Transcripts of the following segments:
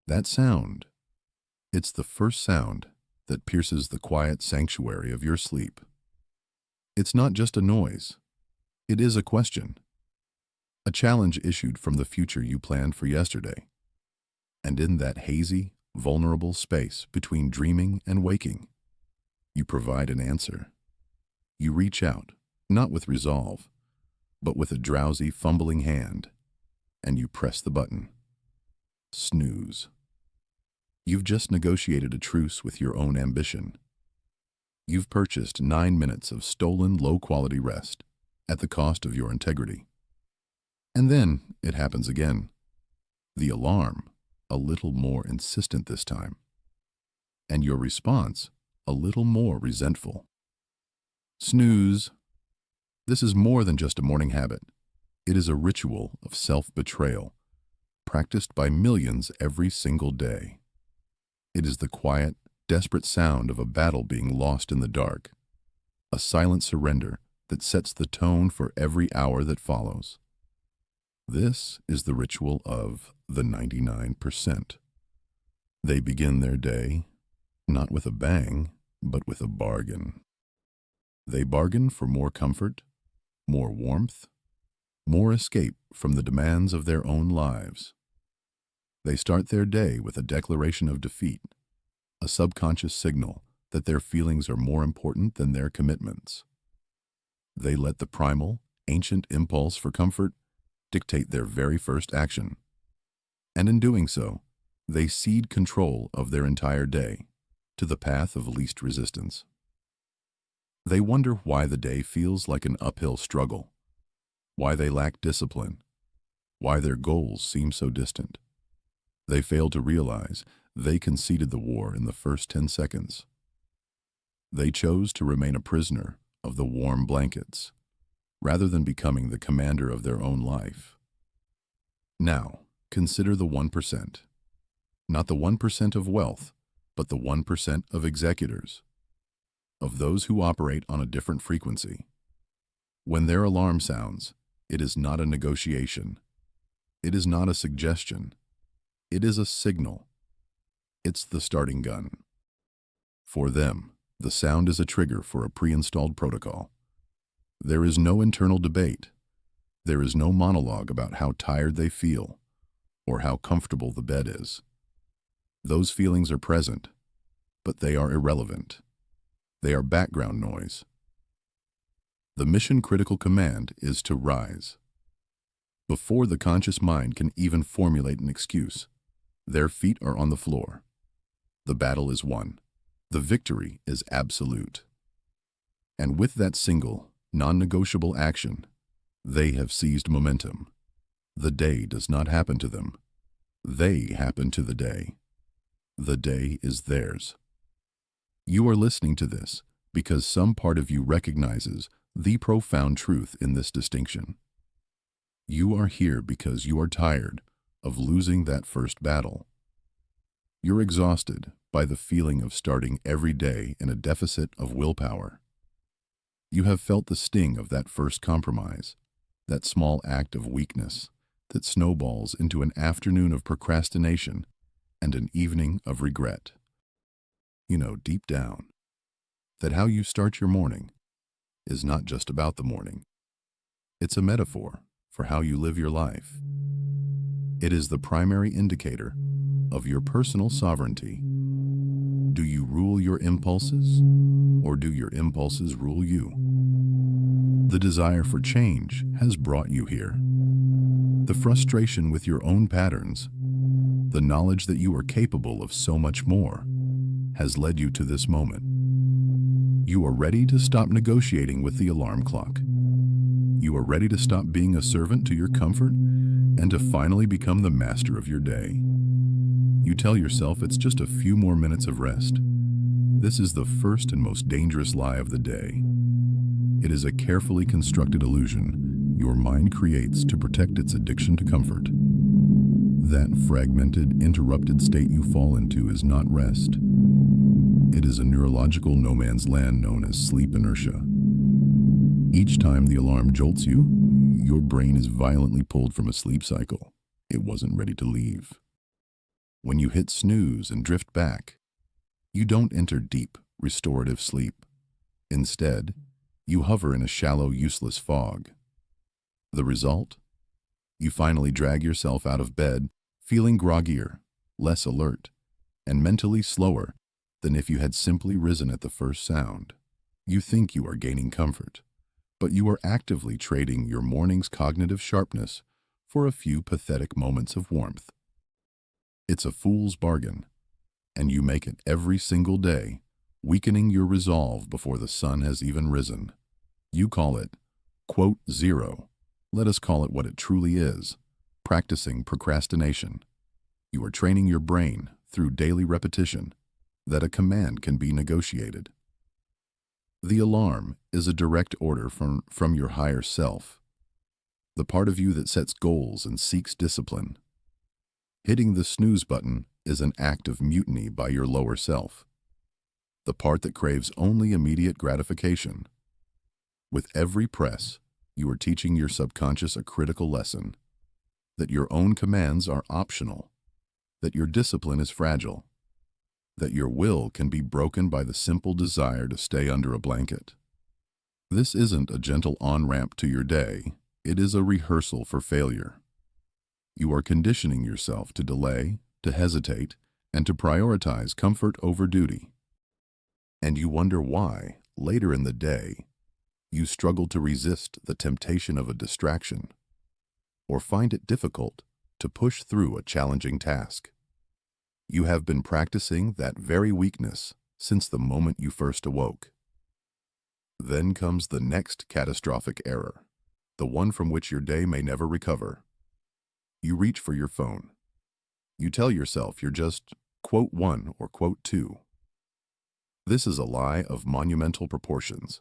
That sound, it's the first sound that pierces the quiet sanctuary of your sleep. It's not just a noise. It is a question, a challenge issued from the future you planned for yesterday. And in that hazy, vulnerable space between dreaming and waking, you provide an answer. You reach out, not with resolve, but with a drowsy, fumbling hand, and you press the button. Snooze. You've just negotiated a truce with your own ambition. You've purchased 9 minutes of stolen, low-quality rest at the cost of your integrity. And then it happens again. The alarm, a little more insistent this time, and your response, a little more resentful. Snooze. This is more than just a morning habit. It is a ritual of self-betrayal, practiced by millions every single day. It is the quiet, desperate sound of a battle being lost in the dark, a silent surrender that sets the tone for every hour that follows. This is the ritual of the 99%. They begin their day, not with a bang, but with a bargain. They bargain for more comfort, more warmth, more escape from the demands of their own lives. They start their day with a declaration of defeat, a subconscious signal that their feelings are more important than their commitments. They let the primal, ancient impulse for comfort dictate their very first action. And in doing so, they cede control of their entire day to the path of least resistance. They wonder why the day feels like an uphill struggle, why they lack discipline, why their goals seem so distant. They fail to realize they conceded the war in the first 10 seconds. They chose to remain a prisoner of the warm blankets, rather than becoming the commander of their own life. Now, consider the 1%. Not the 1% of wealth, but the 1% of executors, of those who operate on a different frequency. When their alarm sounds, it is not a negotiation. It is not a suggestion. It is a signal. It's the starting gun. For them, the sound is a trigger for a pre-installed protocol. There is no internal debate. There is no monologue about how tired they feel or how comfortable the bed is. Those feelings are present, but they are irrelevant. They are background noise. The mission-critical command is to rise. Before the conscious mind can even formulate an excuse, their feet are on the floor. The battle is won. The victory is absolute. And with that single, non-negotiable action, they have seized momentum. The day does not happen to them. They happen to the day. The day is theirs. You are listening to this because some part of you recognizes the profound truth in this distinction. You are here because you are tired of losing that first battle. You're exhausted by the feeling of starting every day in a deficit of willpower. You have felt the sting of that first compromise, that small act of weakness that snowballs into an afternoon of procrastination and an evening of regret. You know deep down that how you start your morning is not just about the morning. It's a metaphor for how you live your life. It is the primary indicator of your personal sovereignty. Do you rule your impulses, or do your impulses rule you? The desire for change has brought you here. The frustration with your own patterns, the knowledge that you are capable of so much more, has led you to this moment. You are ready to stop negotiating with the alarm clock. You are ready to stop being a servant to your comfort and to finally become the master of your day. You tell yourself it's just a few more minutes of rest. This is the first and most dangerous lie of the day. It is a carefully constructed illusion your mind creates to protect its addiction to comfort. That fragmented, interrupted state you fall into is not rest. It is a neurological no man's land known as sleep inertia. Each time the alarm jolts you, your brain is violently pulled from a sleep cycle it wasn't ready to leave. When you hit snooze and drift back, you don't enter deep, restorative sleep. Instead, you hover in a shallow, useless fog. The result? You finally drag yourself out of bed, feeling groggier, less alert, and mentally slower than if you had simply risen at the first sound. You think you are gaining comfort, but you are actively trading your morning's cognitive sharpness for a few pathetic moments of warmth. It's a fool's bargain, and you make it every single day, weakening your resolve before the sun has even risen. You call it, quote, zero. Let us call it what it truly is, practicing procrastination. You are training your brain through daily repetition that a command can be negotiated. The alarm is a direct order from your higher self, the part of you that sets goals and seeks discipline. Hitting the snooze button is an act of mutiny by your lower self, the part that craves only immediate gratification. With every press, you are teaching your subconscious a critical lesson, that your own commands are optional, that your discipline is fragile, that your will can be broken by the simple desire to stay under a blanket. This isn't a gentle on-ramp to your day, it is a rehearsal for failure. You are conditioning yourself to delay, to hesitate, and to prioritize comfort over duty. And you wonder why, later in the day, you struggle to resist the temptation of a distraction, or find it difficult to push through a challenging task. You have been practicing that very weakness since the moment you first awoke. Then comes the next catastrophic error, the one from which your day may never recover. You reach for your phone. You tell yourself you're just, quote, 1 or quote, 2. This is a lie of monumental proportions.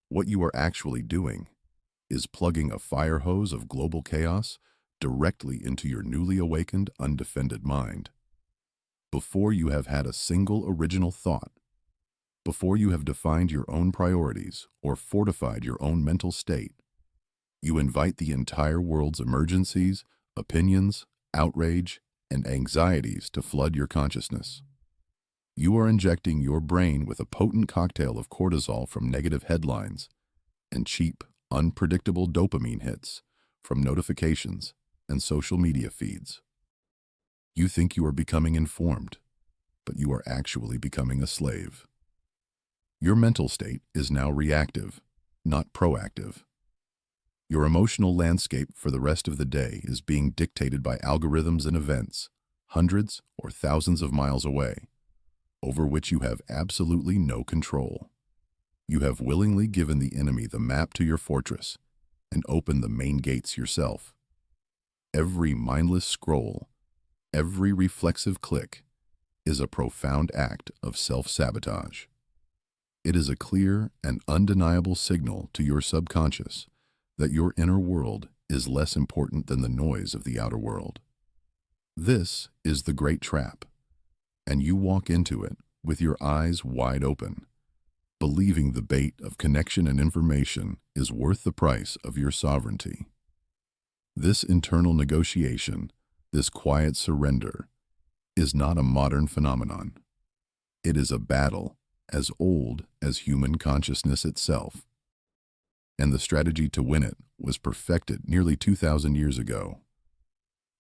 What you are actually doing is plugging a fire hose of global chaos directly into your newly awakened, undefended mind. Before you have had a single original thought, before you have defined your own priorities or fortified your own mental state, you invite the entire world's emergencies, opinions, outrage, and anxieties to flood your consciousness. You are injecting your brain with a potent cocktail of cortisol from negative headlines and cheap, unpredictable dopamine hits from notifications and social media feeds. You think you are becoming informed, but you are actually becoming a slave. Your mental state is now reactive, not proactive. Your emotional landscape for the rest of the day is being dictated by algorithms and events, hundreds or thousands of miles away, over which you have absolutely no control. You have willingly given the enemy the map to your fortress and opened the main gates yourself. Every mindless scroll, every reflexive click is a profound act of self-sabotage. It is a clear and undeniable signal to your subconscious that your inner world is less important than the noise of the outer world. This is the great trap, and you walk into it with your eyes wide open, believing the bait of connection and information is worth the price of your sovereignty. This internal negotiation, this quiet surrender, is not a modern phenomenon. It is a battle as old as human consciousness itself. And the strategy to win it was perfected nearly 2,000 years ago,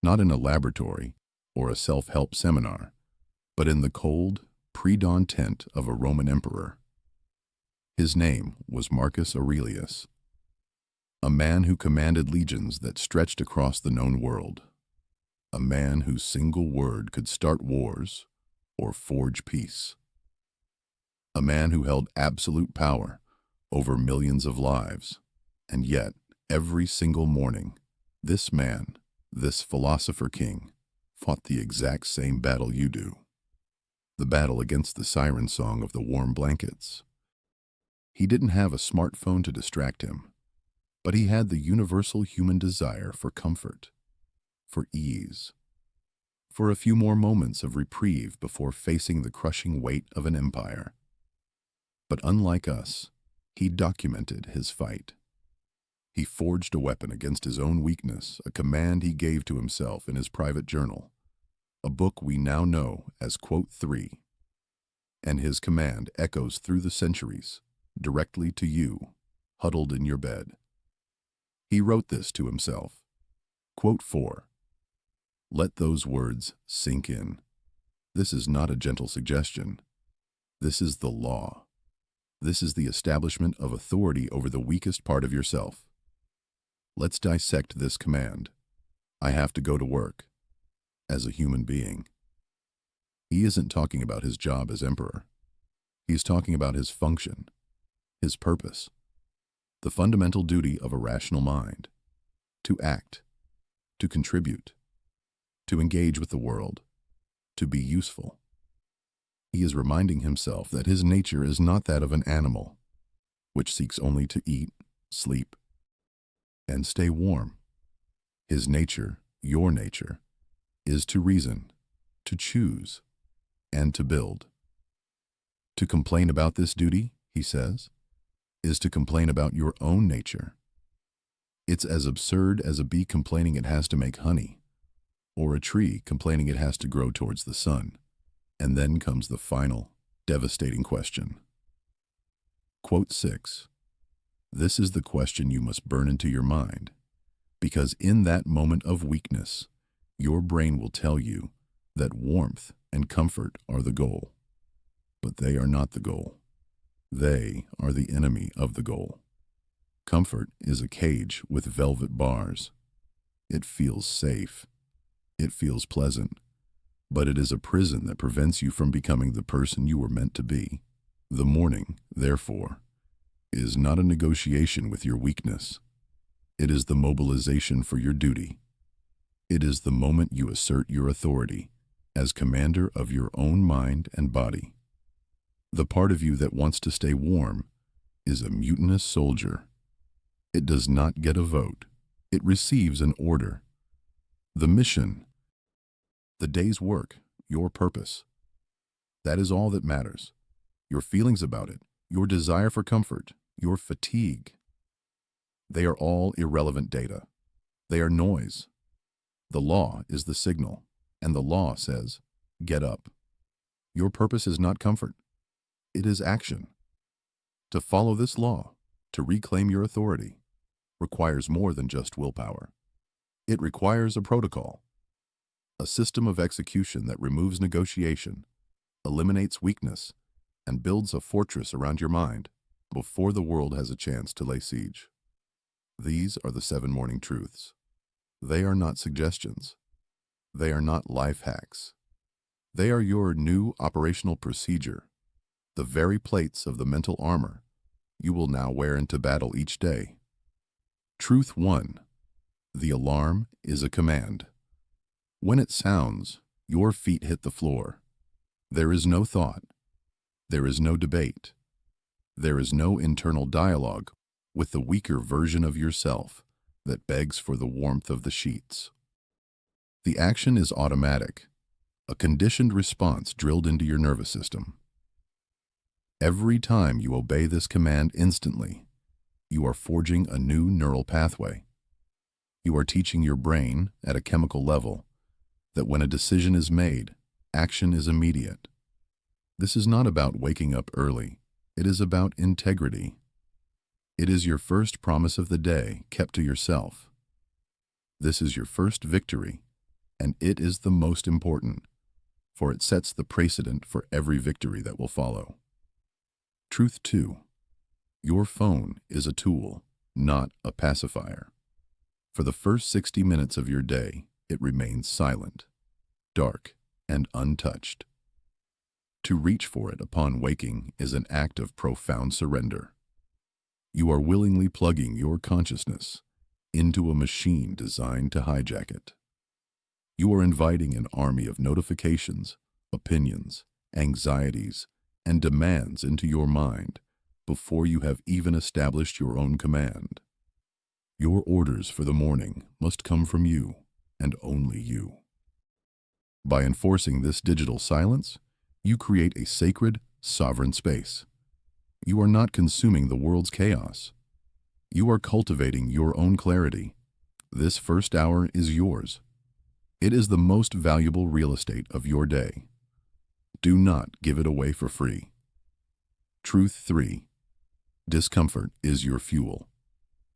not in a laboratory or a self-help seminar, but in the cold, pre-dawn tent of a Roman emperor. His name was Marcus Aurelius, a man who commanded legions that stretched across the known world, a man whose single word could start wars or forge peace, a man who held absolute power over millions of lives, and yet, every single morning, this man, this philosopher king, fought the exact same battle you do, the battle against the siren song of the warm blankets. He didn't have a smartphone to distract him, but he had the universal human desire for comfort, for ease, for a few more moments of reprieve before facing the crushing weight of an empire. But unlike us, he documented his fight. He forged a weapon against his own weakness, a command he gave to himself in his private journal, a book we now know as Quote 3, and his command echoes through the centuries, directly to you, huddled in your bed. He wrote this to himself. Quote 4. Let those words sink in. This is not a gentle suggestion. This is the law. This is the establishment of authority over the weakest part of yourself. Let's dissect this command. I have to go to work. As a human being. He isn't talking about his job as emperor. He's talking about his function, his purpose, the fundamental duty of a rational mind, to act, to contribute, to engage with the world, to be useful. He is reminding himself that his nature is not that of an animal, which seeks only to eat, sleep, and stay warm. His nature, your nature, is to reason, to choose, and to build. To complain about this duty, he says, is to complain about your own nature. It's as absurd as a bee complaining it has to make honey, or a tree complaining it has to grow towards the sun. And then comes the final, devastating question. Quote 6. This is the question you must burn into your mind, because in that moment of weakness, your brain will tell you that warmth and comfort are the goal. But they are not the goal. They are the enemy of the goal. Comfort is a cage with velvet bars. It feels safe. It feels pleasant. But it is a prison that prevents you from becoming the person you were meant to be. The morning, therefore, is not a negotiation with your weakness. It is the mobilization for your duty. It is the moment you assert your authority as commander of your own mind and body. The part of you that wants to stay warm is a mutinous soldier. It does not get a vote. It receives an order. The mission, the day's work, your purpose. That is all that matters. Your feelings about it, your desire for comfort, your fatigue. They are all irrelevant data. They are noise. The law is the signal, and the law says, get up. Your purpose is not comfort. It is action. To follow this law, to reclaim your authority, requires more than just willpower. It requires a protocol, a system of execution that removes negotiation, eliminates weakness, and builds a fortress around your mind before the world has a chance to lay siege. These are the 7 morning truths. They are not suggestions. They are not life hacks. They are your new operational procedure, the very plates of the mental armor you will now wear into battle each day. Truth 1. The alarm is a command. When it sounds, your feet hit the floor. There is no thought. There is no debate. There is no internal dialogue with the weaker version of yourself that begs for the warmth of the sheets. The action is automatic, a conditioned response drilled into your nervous system. Every time you obey this command instantly, you are forging a new neural pathway. You are teaching your brain at a chemical level that when a decision is made, action is immediate. This is not about waking up early. It is about integrity. It is your first promise of the day kept to yourself. This is your first victory, and it is the most important, for it sets the precedent for every victory that will follow. Truth 2. Your phone is a tool, not a pacifier. For the first 60 minutes of your day, it remains silent, dark, and untouched. To reach for it upon waking is an act of profound surrender. You are willingly plugging your consciousness into a machine designed to hijack it. You are inviting an army of notifications, opinions, anxieties, and demands into your mind before you have even established your own command. Your orders for the morning must come from you, and only you. By enforcing this digital silence, you create a sacred, sovereign space. You are not consuming the world's chaos. You are cultivating your own clarity. This first hour is yours. It is the most valuable real estate of your day. Do not give it away for free. Truth 3. Discomfort is your fuel.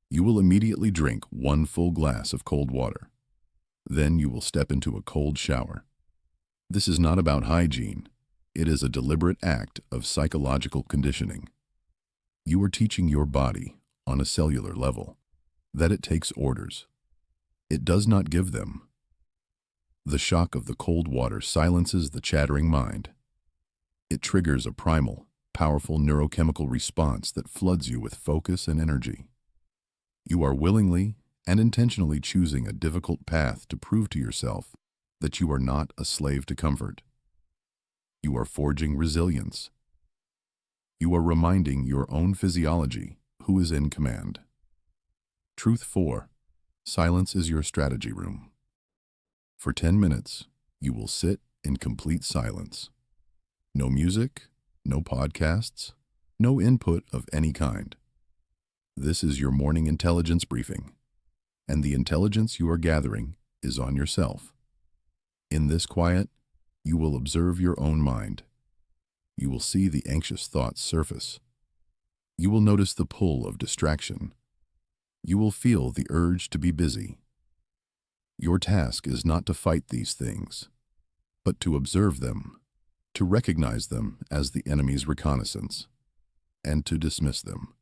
You will immediately drink 1 full glass of cold water. Then you will step into a cold shower. This is not about hygiene. It is a deliberate act of psychological conditioning. You are teaching your body, on a cellular level, that it takes orders. It does not give them. The shock of the cold water silences the chattering mind. It triggers a primal, powerful neurochemical response that floods you with focus and energy. You are willingly and intentionally choosing a difficult path to prove to yourself that you are not a slave to comfort. You are forging resilience. You are reminding your own physiology who is in command. Truth 4. Silence is your strategy room. For 10 minutes, you will sit in complete silence. No music, no podcasts, no input of any kind. This is your morning intelligence briefing, and the intelligence you are gathering is on yourself. In this quiet, you will observe your own mind. You will see the anxious thoughts surface. You will notice the pull of distraction. You will feel the urge to be busy. Your task is not to fight these things, but to observe them, to recognize them as the enemy's reconnaissance, and to dismiss them.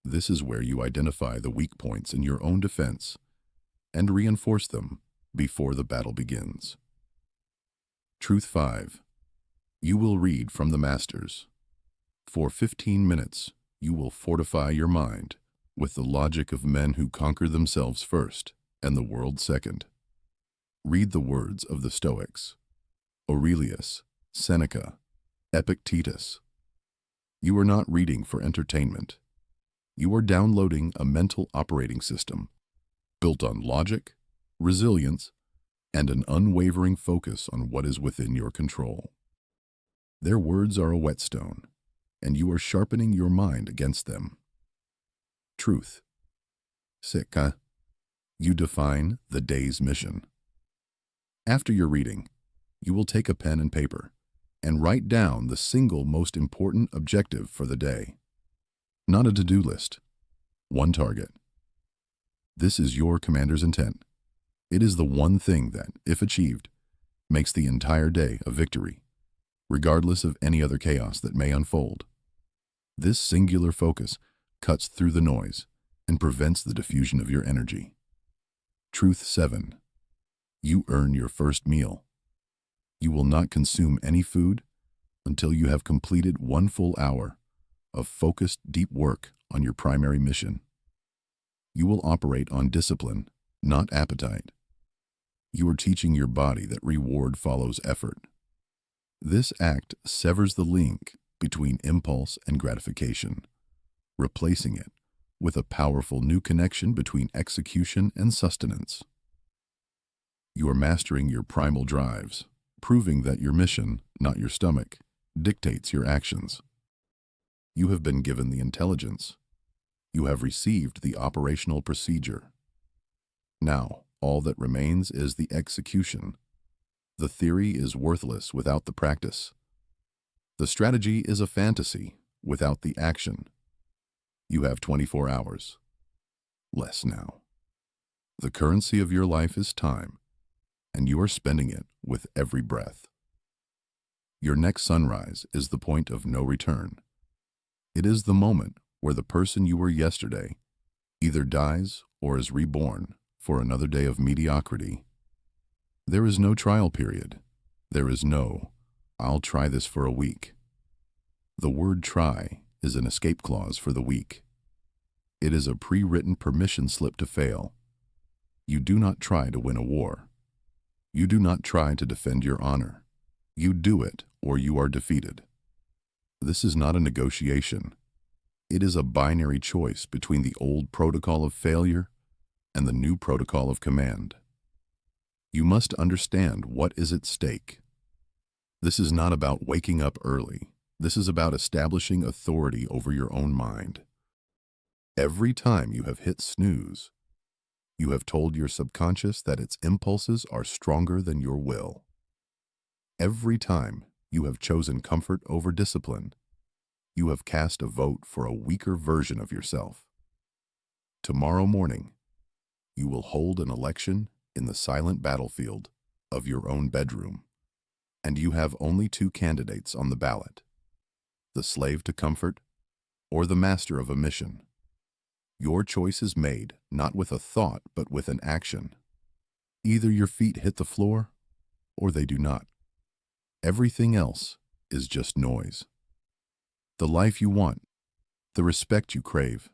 This is where you identify the weak points in your own defense and reinforce them before the battle begins. Truth 5. You will read from the masters. For 15 minutes, you will fortify your mind with the logic of men who conquer themselves first and the world second. Read the words of the Stoics, Aurelius, Seneca, Epictetus. You are not reading for entertainment. You are downloading a mental operating system built on logic, resilience, and an unwavering focus on what is within your control. Their words are a whetstone, and you are sharpening your mind against them. Truth. 6. You define the day's mission. After your reading, you will take a pen and paper and write down the single most important objective for the day. Not a to-do list. One target. This is your commander's intent. It is the one thing that, if achieved, makes the entire day a victory, regardless of any other chaos that may unfold. This singular focus cuts through the noise and prevents the diffusion of your energy. Truth 7. You earn your first meal. You will not consume any food until you have completed 1 full hour of focused, deep work on your primary mission. You will operate on discipline, not appetite. You are teaching your body that reward follows effort. This act severs the link between impulse and gratification, replacing it with a powerful new connection between execution and sustenance. You are mastering your primal drives, proving that your mission, not your stomach, dictates your actions. You have been given the intelligence. You have received the operational procedure. Now, all that remains is the execution. The theory is worthless without the practice. The strategy is a fantasy without the action. You have 24 hours. Less now. The currency of your life is time, and you are spending it with every breath. Your next sunrise is the point of no return. It is the moment where the person you were yesterday either dies or is reborn for another day of mediocrity. There is no trial period. There is no, "I'll try this for a week." The word try is an escape clause for the weak. It is a pre-written permission slip to fail. You do not try to win a war. You do not try to defend your honor. You do it or you are defeated. This is not a negotiation. It is a binary choice between the old protocol of failure and the new protocol of command. You must understand what is at stake. This is not about waking up early. This is about establishing authority over your own mind. Every time you have hit snooze, You have told your subconscious that its impulses are stronger than your will. Every time you have chosen comfort over discipline, you have cast a vote for a weaker version of yourself. Tomorrow morning, you will hold an election in the silent battlefield of your own bedroom, and you have only two candidates on the ballot: the slave to comfort or the master of a mission. Your choice is made not with a thought but with an action. Either your feet hit the floor or they do not. Everything else is just noise. The life you want, the respect you crave,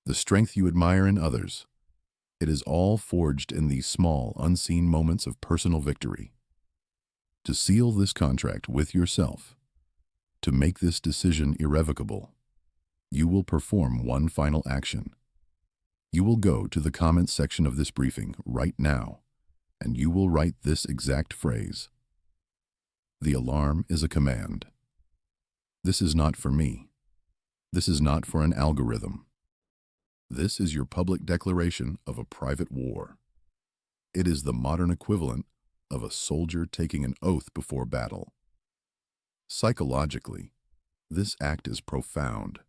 the strength you admire in others, it is all forged in these small, unseen moments of personal victory. To seal this contract with yourself, to make this decision irrevocable, you will perform one final action. You will go to the comments section of this briefing right now, and you will write this exact phrase: "The alarm is a command. This is not for me. This is not for an algorithm. This is your public declaration of a private war. It is the modern equivalent of a soldier taking an oath before battle." Psychologically, this act is profound.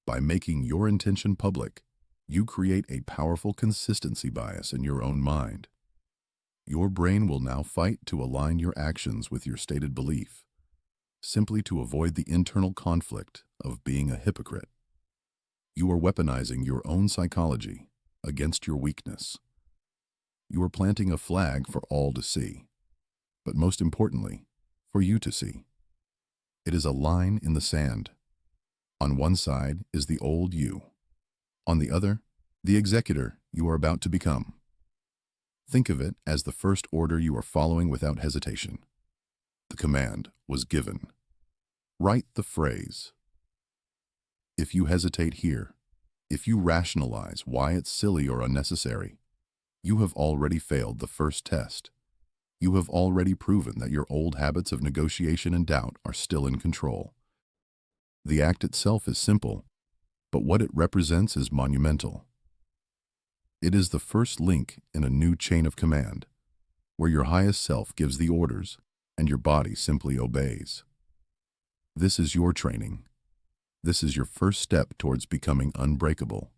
By making your intention public, you create a powerful consistency bias in your own mind. Your brain will now fight to align your actions with your stated belief, simply to avoid the internal conflict of being a hypocrite. You are weaponizing your own psychology against your weakness. You are planting a flag for all to see, but most importantly, for you to see. It is a line in the sand. On one side is the old you. On the other, the executor you are about to become. Think of it as the first order you are following without hesitation. The command was given. Write the phrase. If you hesitate here, if you rationalize why it's silly or unnecessary, you have already failed the first test. You have already proven that your old habits of negotiation and doubt are still in control. The act itself is simple, but what it represents is monumental. It is the first link in a new chain of command, where your highest self gives the orders and your body simply obeys. This is your training. This is your first step towards becoming unbreakable.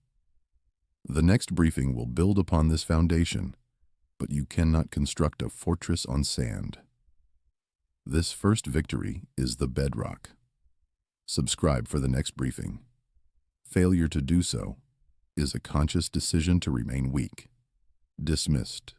The next briefing will build upon this foundation, but you cannot construct a fortress on sand. This first victory is the bedrock. Subscribe for the next briefing. Failure to do so is a conscious decision to remain weak. Dismissed.